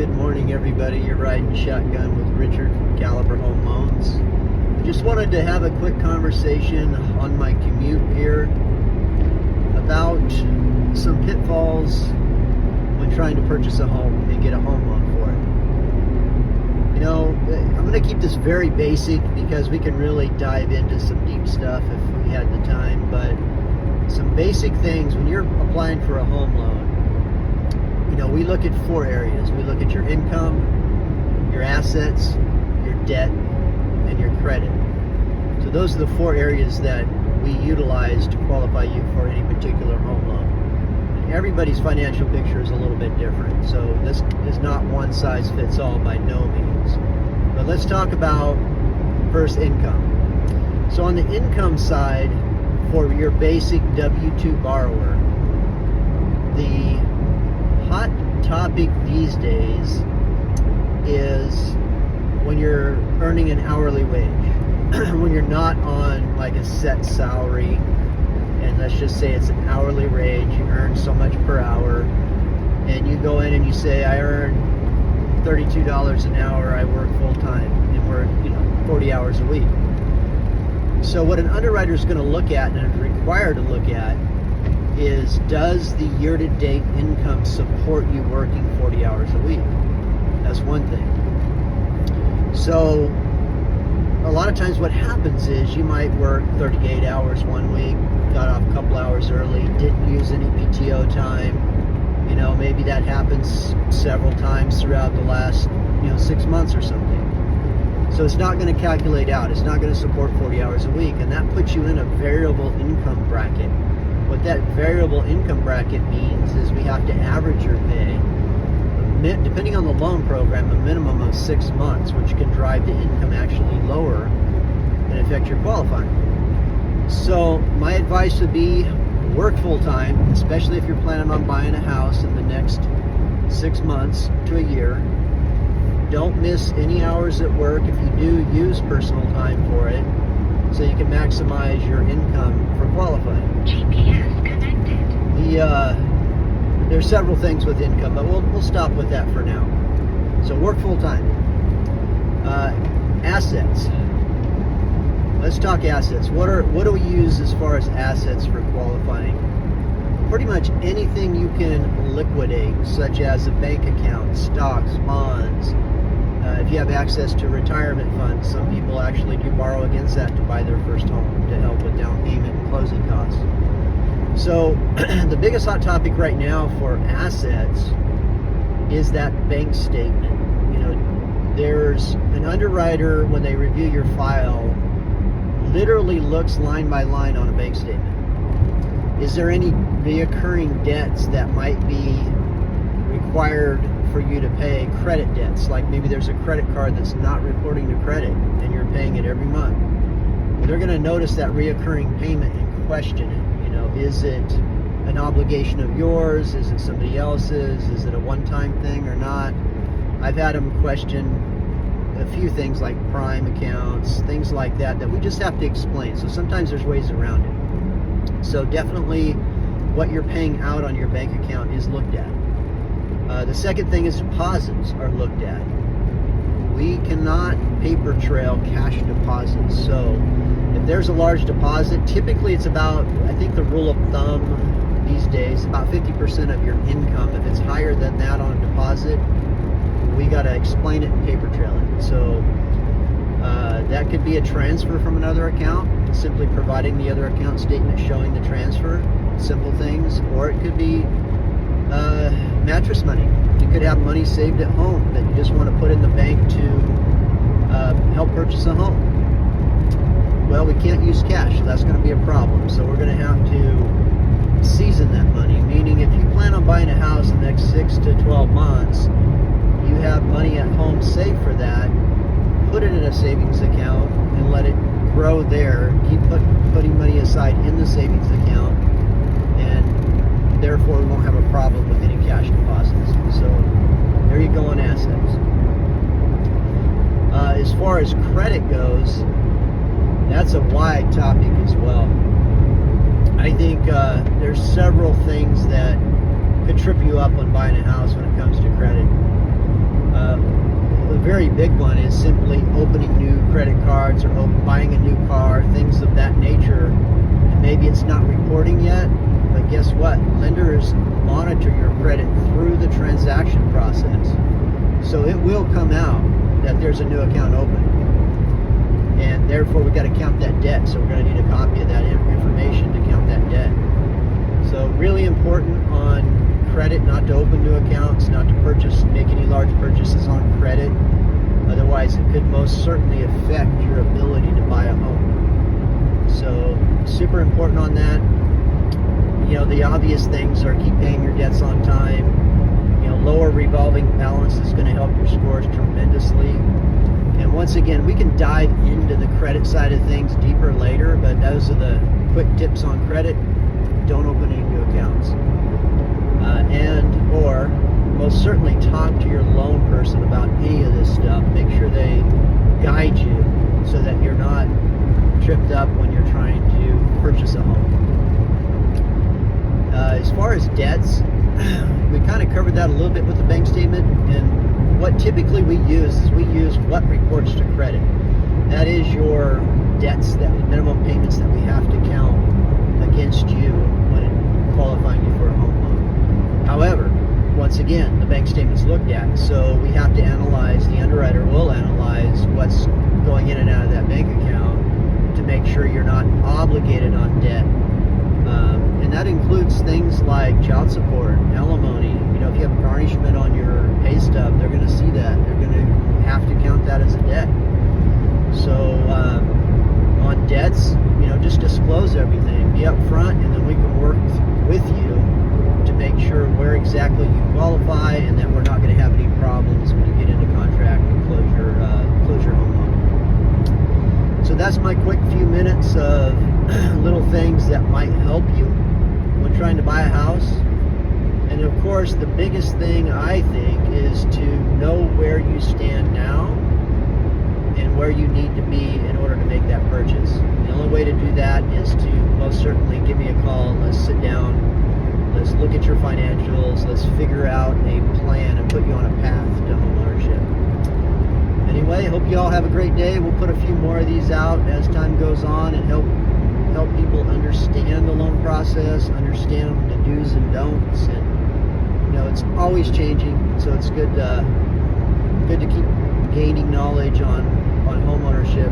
Good morning, everybody. You're riding shotgun with Richard from Caliber Home Loans. I just wanted to have a quick conversation on my commute here about some pitfalls when trying to purchase a home and get a home loan for it. You know, I'm going to keep this very basic because we can really dive into some deep stuff if we had the time, but some basic things when you're applying for a home loan. You know, we look at four areas. We look at your income, your assets, your debt, and your credit. So those are the four areas that we utilize to qualify you for any particular home loan. And everybody's financial picture is a little bit different. So this is not one size fits all by no means. But let's talk about first income. So on the income side, for your basic W-2 borrower, the hot topic these days is when you're earning an hourly wage. When you're not on like a set salary, and let's just say it's an hourly wage, you earn so much per hour, and you go in and you say, I earn $32 an hour, I work full time, and work 40 hours a week. So what an underwriter is going to look at and is required to look at is, does the year-to-date income support you working 40 hours a week? That's one thing. So a lot of times what happens is you might work 38 hours one week, got off a couple hours early, didn't use any PTO time. You know, maybe that happens several times throughout the last 6 months or something. So it's not going to calculate out. It's not going to support 40 hours a week, and that puts you in a variable income bracket. What that variable income bracket means is we have to average your pay, depending on the loan program, a minimum of 6 months, which can drive the income actually lower and affect your qualifying. So my advice would be work full time, especially if you're planning on buying a house in the next 6 months to a year. Don't miss any hours at work. If you do, use personal time for it so you can maximize your income for qualifying. GPS connected. There's several things with income, but we'll stop with that for now. So work full time. Assets. Let's talk assets. What do we use as far as assets for qualifying? Pretty much anything you can liquidate, such as a bank account, stocks, bonds. If you have access to retirement funds, some people actually do borrow against that to buy their first home to help with down payment and closing costs. So the biggest hot topic right now for assets is that bank statement. There's an underwriter, when they review your file, literally looks line by line on a bank statement. Is there any reoccurring debts that might be required for you to pay? Credit debts, like maybe there's a credit card that's not reporting to credit and you're paying it every month. They're going to notice that reoccurring payment and question it. Is it an obligation of yours? Is it somebody else's? Is it a one-time thing or not? I've had them question a few things like prime accounts, things like that we just have to explain. So sometimes there's ways around it. So definitely what you're paying out on your bank account is looked at. The second thing is deposits are looked at. We cannot paper trail cash deposits. So if there's a large deposit, typically it's about, I think the rule of thumb these days, about 50% of your income. If it's higher than that on a deposit, we got to explain it and paper trail it. So that could be a transfer from another account, simply providing the other account statement showing the transfer, simple things. Or it could be mattress money. You could have money saved at home that you just want to put in the bank to help purchase a home. Well, we can't use cash, so that's going to be a problem. So we're going to have to season that money, meaning if you plan on buying a house in the next 6 to 12 months, you have money at home saved for that, put it in a savings account and let it grow there. Keep putting money aside in the savings account, and therefore we won't have a problem with any cash deposits. So there you go on assets. As far as credit goes, that's a wide topic as well. I think there's several things that could trip you up when buying a house when it comes to credit. A very big one is simply opening new credit cards or buying a new car, things of that nature. And maybe it's not reporting yet, but guess what? Lenders monitor your credit through the transaction process. So it will come out that there's a new account open. And therefore we got to count that debt. So we're going to need a copy of that information to count that debt. So really important on credit, not to open new accounts, not to make any large purchases on credit. Otherwise, it could most certainly affect your ability to buy a home. So super important on that. The obvious things are keep paying your debts on time. Lower revolving balance is going to help your scores tremendously. And once again, we can dive into the credit side of things deeper later, but those are the quick tips on credit. Don't open any new accounts. Or most certainly talk to your loan person about any of this stuff. Make sure they guide you so that you're not tripped up when you're trying to purchase a home. As far as debts, we kind of covered that a little bit with the bank statement, and what typically we use is what reports to credit. That is your debts, that minimum payments that we have to count against you when qualifying you for a home loan. However, once again, the bank statement's looked at, so we have to analyze, the underwriter will analyze what's going in and out of that bank account to make sure you're not obligated on debt. And that includes things like child support, alimony. If you have garnishment on your pay stub, they're going to see that. They're going to have to count that as a debt. So on debts, just disclose everything. Be upfront, and then we can work with you to make sure where exactly you qualify, and that we're not going to have any problems when you get into contract and close your home loan. So that's my quick few minutes of little things that might help you when trying to buy a house. And of course, the biggest thing I think is to know where you stand now and where you need to be in order to make that purchase. The only way to do that is to most certainly give me a call. Let's sit down. Let's look at your financials. Let's figure out a plan and put you on a path to home ownership. Anyway, hope you all have a great day. We'll put a few more of these out as time goes on and help people understand the loan process, understand the do's and don'ts, and it's always changing. So it's good to keep gaining knowledge on home ownership.